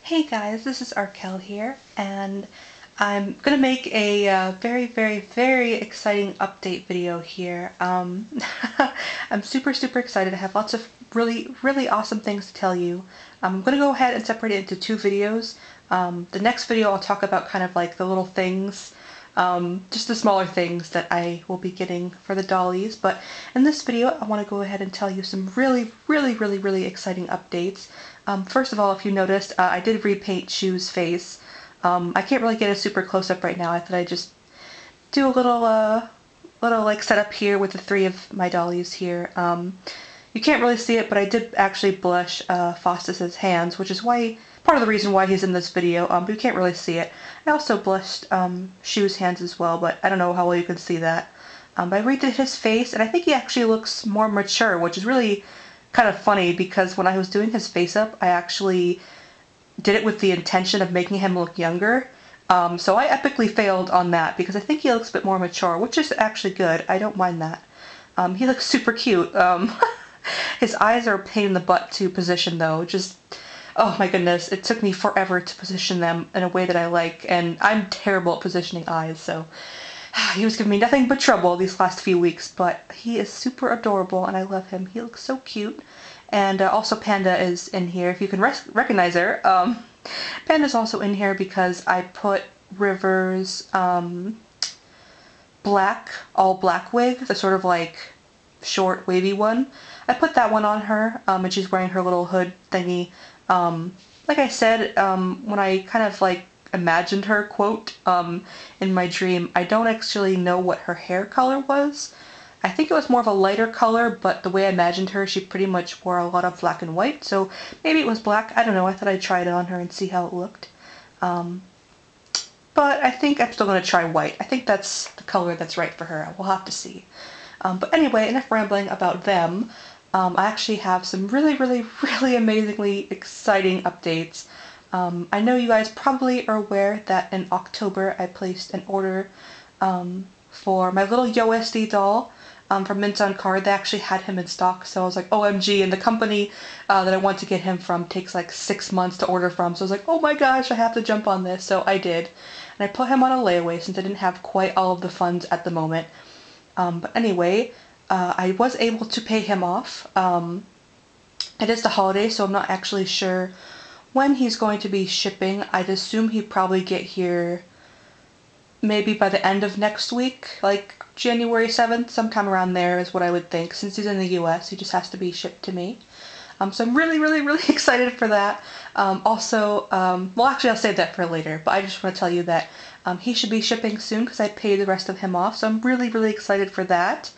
Hey guys, this is Raquel here, and I'm gonna make a very exciting update video here. I'm super excited. I have lots of really awesome things to tell you. I'm gonna go ahead and separate it into two videos. The next video I'll talk about kind of like the little things, just the smaller things that I will be getting for the dollies. But in this video, I want to go ahead and tell you some really exciting updates. First of all, if you noticed, I did repaint Shu's face. I can't really get a super close-up right now. I thought I'd just do a little like setup here with the three of my dollies here. You can't really see it, but I did actually blush Faustus's hands, which is why part of the reason why he's in this video. But you can't really see it. I also blushed Shu's hands as well, but I don't know how well you can see that. But I redid his face, and I think he actually looks more mature, which is really kind of funny because when I was doing his face up, I actually did it with the intention of making him look younger. So I epically failed on that because I think he looks a bit more mature, which is actually good. I don't mind that. He looks super cute. His eyes are a pain in the butt to position though. Just, oh my goodness, it took me forever to position them in a way that I like, and I'm terrible at positioning eyes, so he was giving me nothing but trouble these last few weeks, but he is super adorable and I love him. He looks so cute. And also Panda is in here, if you can recognize her. Panda's also in here because I put River's all black wig, the sort of like short wavy one. I put that one on her, and she's wearing her little hood thingy. Like I said, when I kind of like imagined her, quote, in my dream, I don't actually know what her hair color was. I think it was more of a lighter color, but the way I imagined her, she pretty much wore a lot of black and white, so maybe it was black. I don't know. I thought I'd try it on her and see how it looked. But I think I'm still going to try white. I think that's the color that's right for her. We'll have to see. But anyway, enough rambling about them. I actually have some really amazingly exciting updates. I know you guys probably are aware that in October I placed an order for my little YoSD doll from Mint on Card. They actually had him in stock, so I was like, OMG, and the company that I want to get him from takes like 6 months to order from, so I was like, oh my gosh, I have to jump on this, so I did. And I put him on a layaway since I didn't have quite all of the funds at the moment. But anyway, I was able to pay him off. It is the holiday, so I'm not actually sure when he's going to be shipping. I'd assume he'd probably get here maybe by the end of next week, like January 7th, sometime around there is what I would think. Since he's in the US, he just has to be shipped to me. So I'm really excited for that. Well, actually I'll save that for later, but I just want to tell you that he should be shipping soon because I paid the rest of him off, so I'm really excited for that.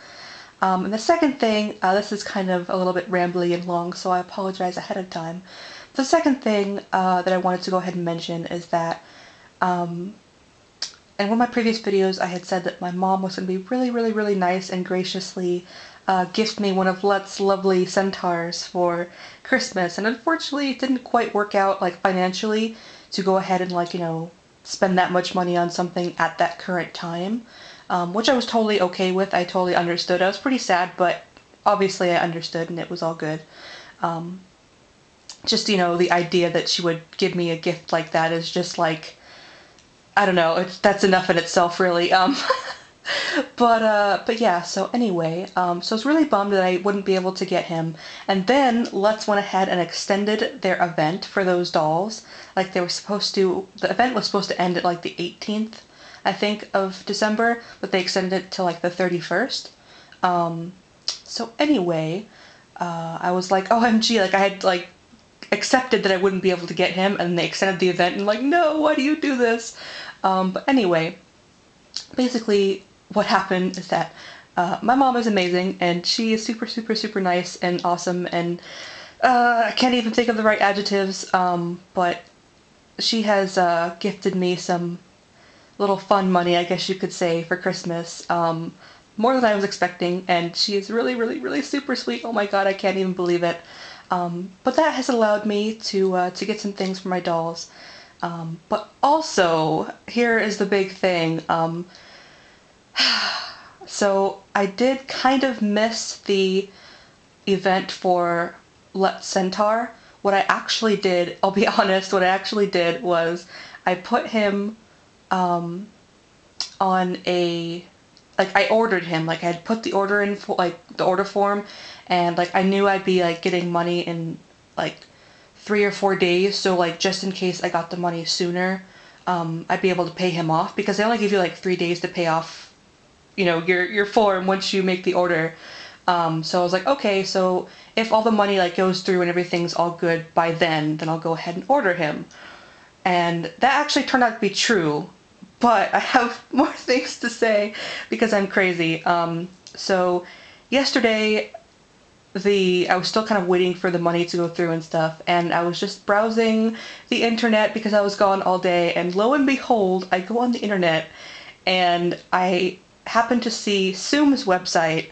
And the second thing, this is kind of a little bit rambly and long, so I apologize ahead of time. The second thing that I wanted to go ahead and mention is that in one of my previous videos I had said that my mom was going to be really nice and graciously gift me one of Let's lovely centaurs for Christmas, and unfortunately it didn't quite work out like financially to go ahead and like, you know, spend that much money on something at that current time, which I was totally okay with. I totally understood. I was pretty sad, but obviously I understood and it was all good. Just, you know, the idea that she would give me a gift like that is just like, I don't know, that's enough in itself really. But yeah, so anyway, so I was really bummed that I wouldn't be able to get him. And then Let's went ahead and extended their event for those dolls. Like they were supposed to, the event was supposed to end at like the 18th, I think, of December, but they extended it to like the 31st. So anyway, I was like, OMG, like I had like accepted that I wouldn't be able to get him, and they extended the event, and like, no, why do you do this? But anyway, basically what happened is that my mom is amazing, and she is super nice and awesome, and I can't even think of the right adjectives, but she has gifted me some little fun money, I guess you could say, for Christmas, more than I was expecting, and she is really super sweet. Oh my god, I can't even believe it. But that has allowed me to get some things for my dolls. But also, here is the big thing. So I did kind of miss the event for Let's Centaur, what I actually did, I'll be honest, what I actually did was I put him on a, like, I ordered him, like I had put the order in for, like, the order form, and like I knew I'd be like getting money in like 3 or 4 days, so like just in case I got the money sooner, I'd be able to pay him off, because they only give you like 3 days to pay off, you know, your form once you make the order. So I was like, okay, so if all the money like goes through and everything's all good by then I'll go ahead and order him. And that actually turned out to be true, but I have more things to say because I'm crazy. So yesterday, I was still kind of waiting for the money to go through and stuff, and I was just browsing the internet because I was gone all day, and lo and behold, I go on the internet and I happen to see Zoom's website,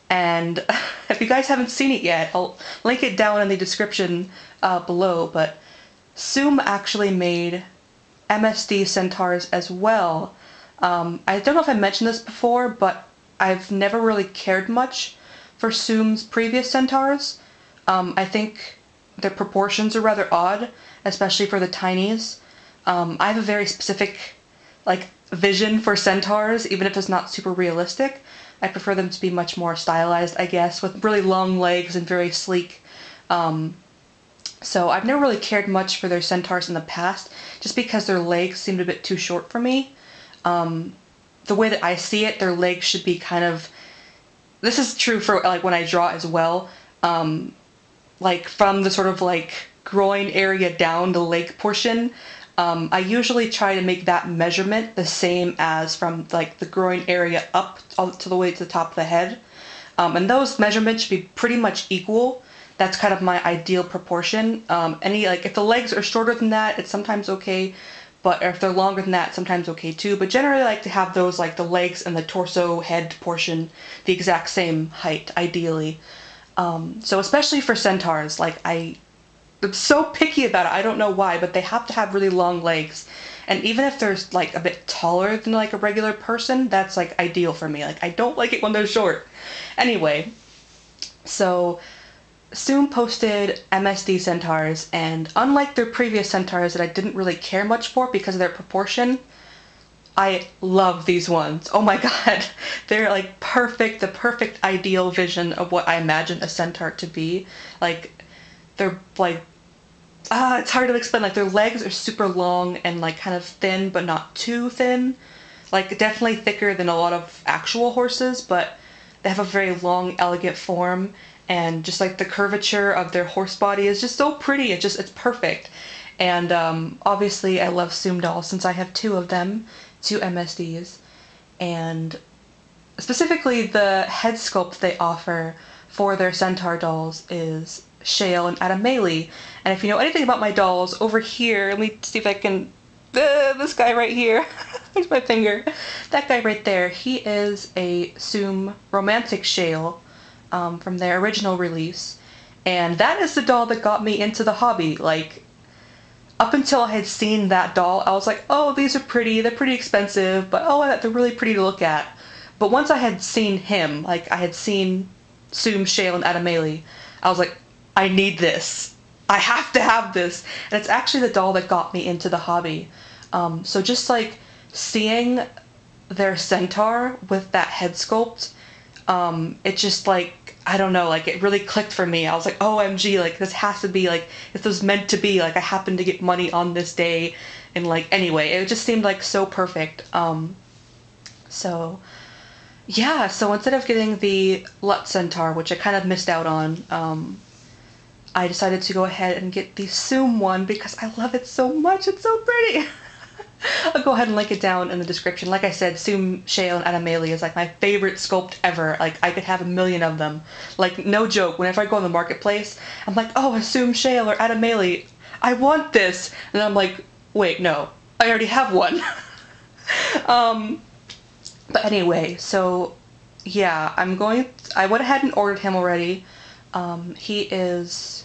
and if you guys haven't seen it yet, I'll link it down in the description below, but Zoom actually made MSD centaurs as well. I don't know if I mentioned this before, but I've never really cared much for Zoom's previous centaurs. I think their proportions are rather odd, especially for the tinies. I have a very specific like vision for centaurs, even if it's not super realistic. I prefer them to be much more stylized, I guess, with really long legs and very sleek. So I've never really cared much for their centaurs in the past, just because their legs seemed a bit too short for me. The way that I see it, their legs should be kind of, this is true for like when I draw as well, like from the sort of like groin area down, the leg portion, I usually try to make that measurement the same as from like the groin area up all to the way to the top of the head. And those measurements should be pretty much equal. That's kind of my ideal proportion. Like if the legs are shorter than that, it's sometimes okay, but if they're longer than that, sometimes okay too. But generally I like to have those, like the legs and the torso head portion, the exact same height, ideally. So especially for centaurs, like I'm so picky about it. I don't know why, but they have to have really long legs. And even if they're like a bit taller than like a regular person, that's like ideal for me. Like I don't like it when they're short. Anyway, so Zoom posted MSD centaurs, and unlike their previous centaurs that I didn't really care much for because of their proportion, I love these ones. Oh my god, they're like perfect, the perfect ideal vision of what I imagine a centaur to be. Like, they're like, it's hard to explain. Like, their legs are super long and like kind of thin, but not too thin. Like, definitely thicker than a lot of actual horses, but they have a very long, elegant form, and just like the curvature of their horse body is just so pretty. It's perfect. And obviously I love Zoom dolls since I have two of them, two MSDs, and specifically the head sculpt they offer for their centaur dolls is Shale and Adamele. And if you know anything about my dolls, over here, let me see if I can, this guy right here, where's my finger? That guy right there, he is a Zoom romantic Shale from their original release, and that is the doll that got me into the hobby. Like, up until I had seen that doll, I was like, oh, these are pretty, they're pretty expensive, but oh, they're really pretty to look at. But once I had seen him, like I had seen Zoom, Shale, and Adamele, I was like, I need this. I have to have this. And it's actually the doll that got me into the hobby. So just like seeing their centaur with that head sculpt, it just like, I don't know, like it really clicked for me. I was like, OMG, like this has to be like, this was meant to be, like I happened to get money on this day, and like, anyway, it just seemed like so perfect. So yeah, so instead of getting the Lut Centaur, which I kind of missed out on, I decided to go ahead and get the Zoom one because I love it so much. It's so pretty. I'll go ahead and link it down in the description. Like I said, Zoom, Shale, and Adamele is like my favorite sculpt ever. Like, I could have a million of them. Like, no joke, whenever I go in the marketplace, I'm like, oh, a Zoom, Shale, or Adamele, I want this! And I'm like, wait, no, I already have one. But anyway, so, yeah, I went ahead and ordered him already. He is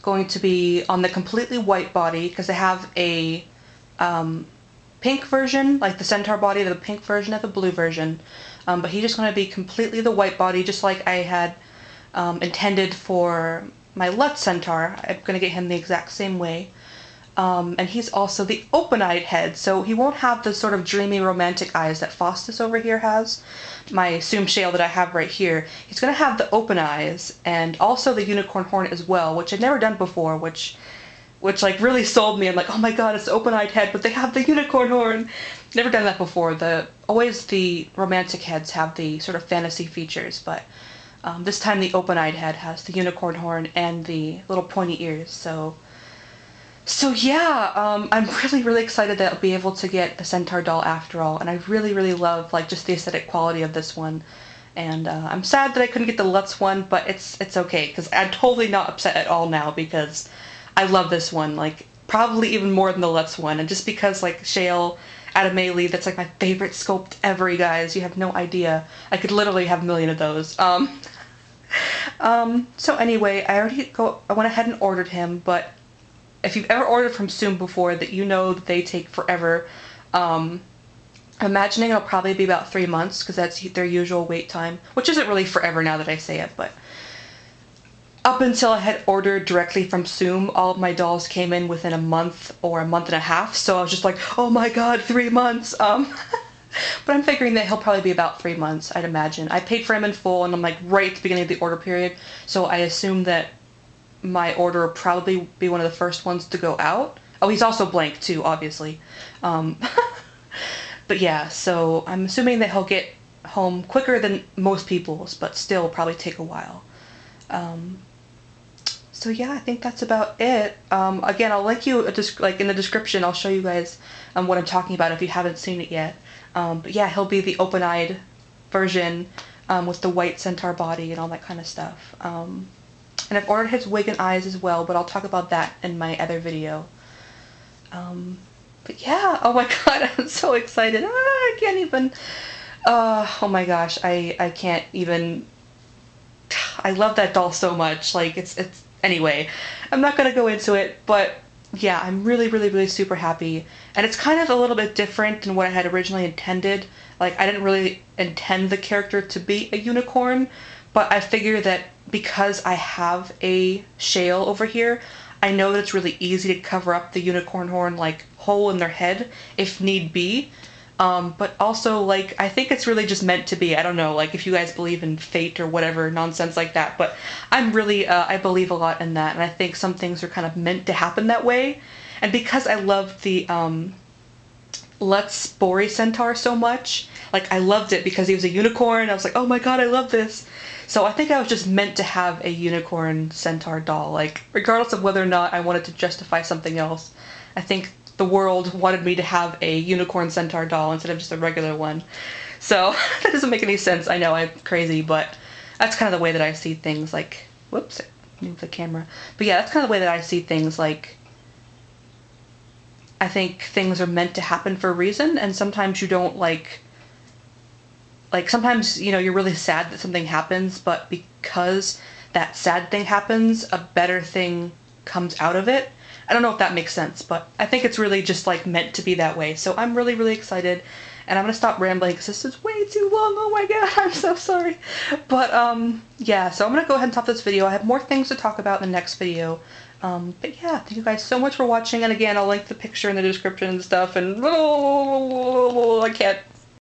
going to be on the completely white body, because I have a, pink version, like the centaur body, the pink version of the blue version, but he's just going to be completely the white body, just like I had intended for my Lutz Centaur. I'm gonna get him the exact same way. And he's also the open-eyed head, so he won't have the sort of dreamy romantic eyes that Faustus over here has. My assumed shale that I have right here, he's gonna have the open eyes and also the unicorn horn as well, which I'd never done before, which like really sold me. I'm like, oh my god, it's the open-eyed head, but they have the unicorn horn. Never done that before. Always the romantic heads have the sort of fantasy features, but this time the open-eyed head has the unicorn horn and the little pointy ears. So yeah, I'm really excited that I'll be able to get the Centaur doll after all, and I really love like just the aesthetic quality of this one. And I'm sad that I couldn't get the Lutz one, but it's okay, because I'm totally not upset at all now, because I love this one, like probably even more than the Lutz one, and just because like shale out of Melee, that's like my favorite sculpt ever, you guys. You have no idea. I could literally have a million of those. So anyway, I went ahead and ordered him, but if you've ever ordered from Zoom before, that you know that they take forever. I'm imagining it'll probably be about 3 months, because that's their usual wait time, which isn't really forever now that I say it, but up until I had ordered directly from Zoom, all of my dolls came in within a month or a month and a half, so I was just like, oh my god, 3 months! But I'm figuring that he'll probably be about 3 months, I'd imagine. I paid for him in full, and I'm like right at the beginning of the order period, so I assume that my order will probably be one of the first ones to go out. Oh, he's also blank too, obviously. But yeah, so I'm assuming that he'll get home quicker than most people's, but still probably take a while. So yeah, I think that's about it. Again, I'll link you like in the description. I'll show you guys what I'm talking about if you haven't seen it yet. But yeah, he'll be the open-eyed version with the white centaur body and all that kind of stuff. And I've ordered his wig and eyes as well, but I'll talk about that in my other video. But yeah, oh my god, I'm so excited. I can't even. Oh my gosh, I can't even. I love that doll so much. Like it's. Anyway, I'm not gonna go into it, but yeah, I'm really super happy. And it's kind of a little bit different than what I had originally intended. Like, I didn't really intend the character to be a unicorn, but I figure that because I have a shale over here, I know that it's really easy to cover up the unicorn horn, like, hole in their head, if need be. But also, like, I think it's really just meant to be. I don't know, like, if you guys believe in fate or whatever nonsense like that, but I'm really, I believe a lot in that, and I think some things are kind of meant to happen that way. And because I love the, Lutz Spory Centaur so much, like, I loved it because he was a unicorn. I was like, oh my god, I love this. So I think I was just meant to have a unicorn centaur doll, like, regardless of whether or not I wanted to justify something else. I think the world wanted me to have a unicorn centaur doll instead of just a regular one. So that doesn't make any sense. I know I'm crazy, but that's kind of the way that I see things. Like, whoops, I moved the camera. But yeah, that's kind of the way that I see things. Like, I think things are meant to happen for a reason, and sometimes you don't like sometimes, you know, you're really sad that something happens, but because that sad thing happens, a better thing comes out of it. I don't know if that makes sense, but I think it's really just like meant to be that way. So I'm really excited, and I'm gonna stop rambling because this is way too long. Oh my god, I'm so sorry. But yeah, so I'm gonna go ahead and stop this video. I have more things to talk about in the next video. But yeah, thank you guys so much for watching, and again, I'll link the picture in the description and stuff, and I can't